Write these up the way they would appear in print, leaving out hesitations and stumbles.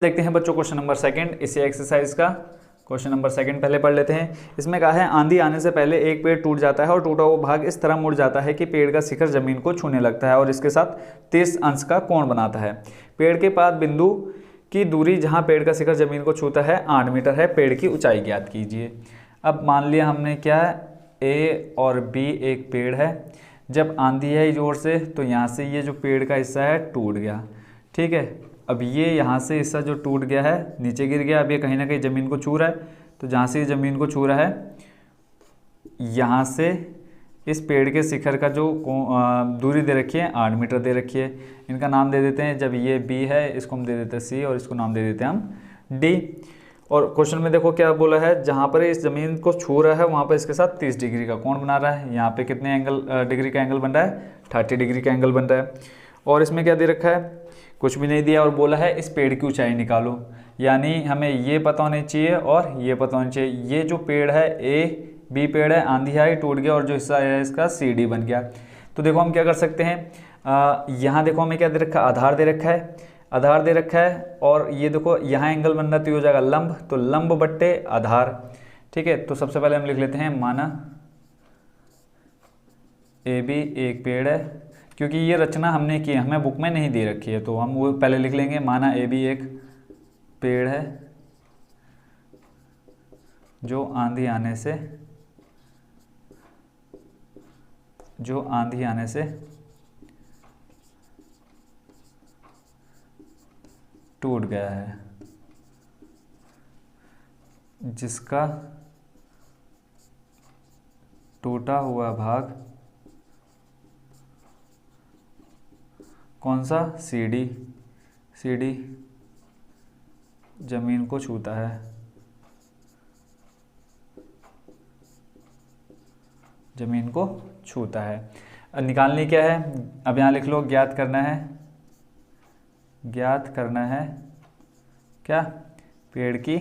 देखते हैं बच्चों क्वेश्चन नंबर सेकंड इसी एक्सरसाइज का। क्वेश्चन नंबर सेकंड पहले पढ़ लेते हैं। इसमें कहा है आंधी आने से पहले एक पेड़ टूट जाता है और टूटा हुआ भाग इस तरह मुड़ जाता है कि पेड़ का शिखर जमीन को छूने लगता है और इसके साथ 30 अंश का कोण बनाता है। पेड़ के पास बिंदु की दूरी जहाँ पेड़ का शिखर जमीन को छूता है 8 मीटर है। पेड़ की ऊंचाई ज्ञात कीजिए। अब मान लिया हमने क्या ए और बी एक पेड़ है। जब आंधी आई जोर से तो यहाँ से ये जो पेड़ का हिस्सा है टूट गया। ठीक है, अब ये यहाँ से हिस्सा जो टूट गया है नीचे गिर गया। अब ये कहीं ना कहीं ज़मीन को छू रहा है, तो जहाँ से ये ज़मीन को छू रहा है यहाँ से इस पेड़ के शिखर का जो दूरी दे रखी है 8 मीटर दे रखी है। इनका नाम दे देते हैं, जब ये बी है इसको हम दे देते हैं सी और इसको नाम दे देते हैं हम डी। और क्वेश्चन में देखो क्या बोला है, जहाँ पर इस ज़मीन को छू रहा है वहाँ पर इसके साथ 30 डिग्री का कोण बना रहा है। यहाँ पे कितने डिग्री का एंगल बन रहा है, 30 डिग्री का एंगल बन रहा है। और इसमें क्या दे रखा है, कुछ भी नहीं दिया और बोला है इस पेड़ की ऊंचाई निकालो। यानी हमें ये पता होना चाहिए और ये पता होना चाहिए। ये जो पेड़ है ए बी पेड़ है, आंधी आई टूट गया और जो हिस्सा है इसका सी डी बन गया। तो देखो हम क्या कर सकते हैं, यहाँ देखो हमें क्या दे रखा है, आधार दे रखा है, आधार दे रखा है। और ये देखो यहाँ एंगल बन रहा है तो ये हो जाएगा लंब, तो लंब बट्टे आधार। ठीक है, तो सबसे पहले हम लिख लेते हैं माना ए बी एक पेड़ है, क्योंकि ये रचना हमने की है, हमें बुक में नहीं दे रखी है, तो हम वो पहले लिख लेंगे। माना ए बी एक पेड़ है जो आंधी आने से टूट गया है, जिसका टूटा हुआ भाग कौन सा, सीडी जमीन को छूता है। जमीन को छूता है। अब निकालनी क्या है, अब यहाँ लिख लो ज्ञात करना है क्या, पेड़ की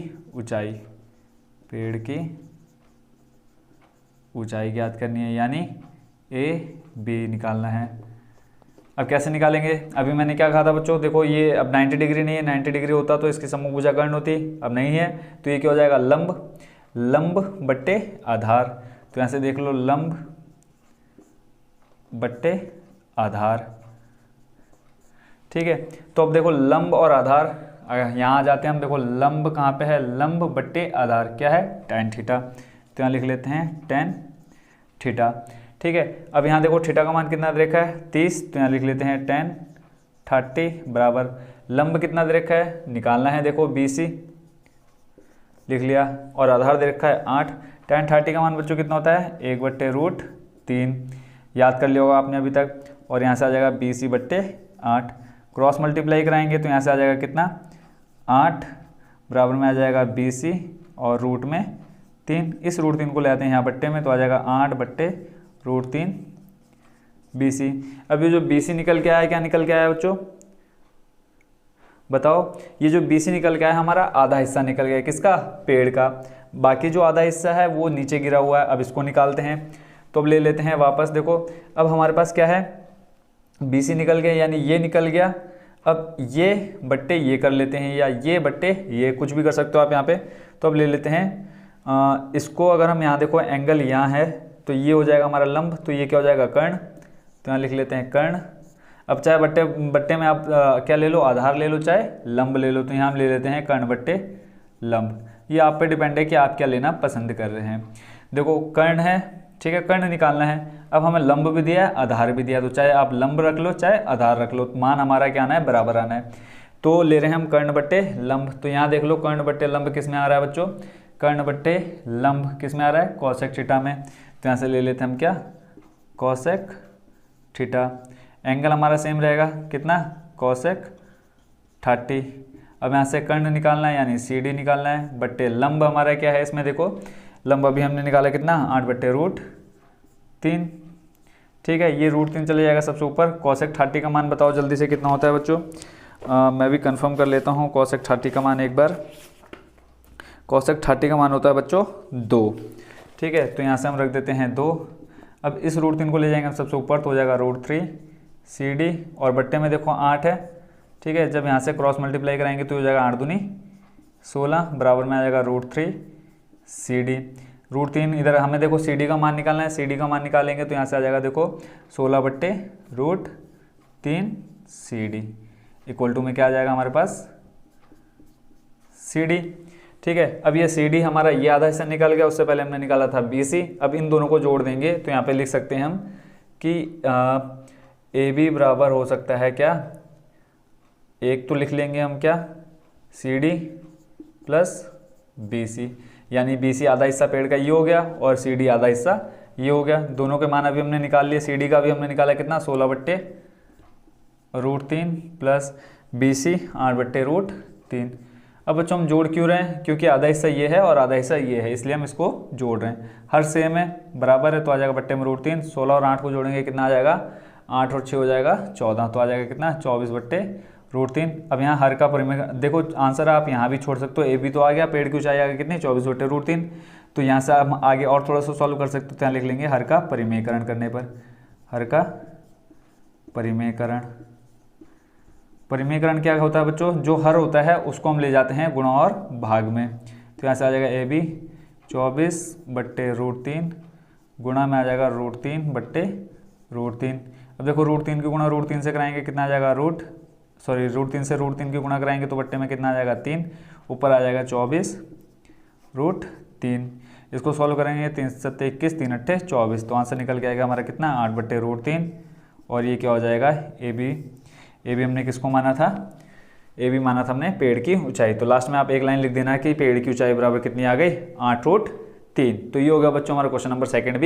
ऊंचाई ज्ञात करनी है, यानी ए बी निकालना है। अब कैसे निकालेंगे, अभी मैंने क्या कहा था बच्चों, देखो ये अब 90 डिग्री नहीं है, 90 डिग्री होता तो इसकी समभुजा कर्ण होती, अब नहीं है तो ये क्या हो जाएगा लंब बट्टे आधार। तो यहाँ से देख लो लंब बट्टे आधार। ठीक है, तो अब देखो लंब और आधार यहाँ आ जाते हैं हम। देखो लंब कहाँ पे है, लंब बट्टे आधार क्या है, tan थीटा। तो यहाँ लिख लेते हैं tan थीटा। ठीक है, अब यहाँ देखो थीटा का मान कितना दे रखा है 30, तो यहाँ लिख लेते हैं tan 30 बराबर लंब कितना दे रखा है, निकालना है। देखो BC लिख लिया और आधार दे रखा है 8। tan 30 का मान बच्चों कितना होता है, 1/√3 याद कर लिया होगा आपने अभी तक। और यहाँ से आ जाएगा BC/8, क्रॉस मल्टीप्लाई कराएंगे तो यहाँ से आ जाएगा कितना 8 बराबर में आ जाएगा BC और रूट में 3। इस √3 को ले आते हैं यहाँ बट्टे में, तो आ जाएगा 8/√3 BC। अब ये जो BC निकल के आया, क्या निकल के आया बच्चों बताओ, ये जो BC निकल के आया हमारा आधा हिस्सा निकल गया, किसका, पेड़ का। बाकी जो आधा हिस्सा है वो नीचे गिरा हुआ है। अब इसको निकालते हैं, तो अब ले लेते हैं वापस। देखो अब हमारे पास क्या है, BC निकल गया यानी ये निकल गया। अब ये बट्टे ये कर लेते हैं, या ये बट्टे ये, कुछ भी कर सकते हो आप यहाँ पे। तो अब ले लेते हैं इसको, अगर हम यहाँ देखो एंगल यहाँ है तो ये हो जाएगा हमारा लंब, तो ये क्या हो जाएगा कर्ण। तो यहाँ लिख लेते हैं कर्ण। अब चाहे बट्टे में आप क्या ले लो, आधार ले लो चाहे लंब ले लो, तो यहाँ हम ले लेते हैं कर्ण बट्टे लंब। ये आप पे डिपेंड है कि आप क्या लेना पसंद कर रहे हैं। देखो कर्ण है, ठीक है, कर्ण निकालना है। अब हमें लंब भी दिया है आधार भी दिया, तो चाहे आप लंब रख लो चाहे आधार रख लो, मान हमारा क्या आना है, बराबर आना है। तो ले रहे हैं हम कर्ण बट्टे लंब। तो यहाँ देख लो कर्ण बट्टे लंब किस में आ रहा है बच्चों, कर्ण बट्टे लंब किस में आ रहा है, कॉसेक थीटा में। तो यहाँ से ले लेते हैं हम क्या, कॉसेक थीटा। एंगल हमारा सेम रहेगा कितना, कॉसेक 30। अब यहाँ से कर्ण निकालना है यानी CD निकालना है, बट्टे लंब हमारा क्या है इसमें, देखो लंब अभी हमने निकाला कितना, 8/√3। ठीक है, ये √3 चले जाएगा सबसे ऊपर। कॉसेक 30 का मान बताओ जल्दी से कितना होता है बच्चों, मैं भी कंफर्म कर लेता हूँ कॉसेक 30 का मान एक बार। कॉसेक 30 का मान होता है बच्चों 2। ठीक है, तो यहाँ से हम रख देते हैं 2। अब इस √3 को ले जाएंगे हम सबसे ऊपर, तो हो जाएगा √3 CD और बट्टे में देखो 8 है ठीक है। जब यहाँ से क्रॉस मल्टीप्लाई कराएंगे तो हो जाएगा 8 दूनी 16 बराबर में आ जाएगा √3 CD। √3 इधर हमें देखो CD का मान निकालना है, CD का मान निकालेंगे तो यहाँ से आ जाएगा देखो 16/√3 CD इक्वल टू में क्या आ जाएगा हमारे पास CD। ठीक है। अब ये CD हमारा ये आधा हिस्सा निकल गया, उससे पहले हमने निकाला था BC। अब इन दोनों को जोड़ देंगे तो यहाँ पे लिख सकते हैं हम कि AB बराबर हो सकता है क्या, एक तो लिख लेंगे हम क्या CD प्लस BC, यानी BC आधा हिस्सा पेड़ का ये हो गया और CD आधा हिस्सा ये हो गया। दोनों के मान अभी हमने निकाल लिए, CD का भी हमने निकाला कितना 16/√3 प्लस BC 8/√3। अब बच्चों हम जोड़ क्यों रहे हैं, क्योंकि आधा हिस्सा ये है और आधा हिस्सा ये है, इसलिए हम इसको जोड़ रहे हैं। हर सेम है, बराबर है तो आ जाएगा बट्टे में √3। 16 और 8 को जोड़ेंगे कितना आ जाएगा 8 और 6 हो जाएगा 14, तो आ जाएगा कितना 24/√3। अब यहाँ हर का परिमेय देखो आंसर आप यहाँ भी छोड़ सकते हो, AB तो आ गया, पेड़ की ऊंचाई आ गई कितनी 24/√3। तो यहाँ से आप आगे और थोड़ा सा सॉल्व कर सकते हो, तो यहाँ लिख लेंगे हर का परिमेयकरण करने पर, हर का परिमेयकरण क्या होता है बच्चों, जो हर होता है उसको हम ले जाते हैं गुणा और भाग में। तो यहाँ से आ जाएगा AB 24/√3 गुणा में आ जाएगा √3/√3। अब देखो √3 की गुणा √3 से कराएंगे कितना आ जाएगा √3 से √3 की गुणा कराएंगे तो बट्टे में कितना आ जाएगा 3, ऊपर आ जाएगा 24√3। इसको सॉल्व करेंगे 3 7 21 3 8 24, तो आंसर निकल के आएगा हमारा कितना 8/√3। और ये क्या हो जाएगा AB हमने किसको माना था, AB माना था हमने पेड़ की ऊंचाई। तो लास्ट में आप एक लाइन लिख देना कि पेड़ की ऊंचाई बराबर कितनी आ गई 8√3। तो ये होगा बच्चों हमारा क्वेश्चन नंबर 2 भी।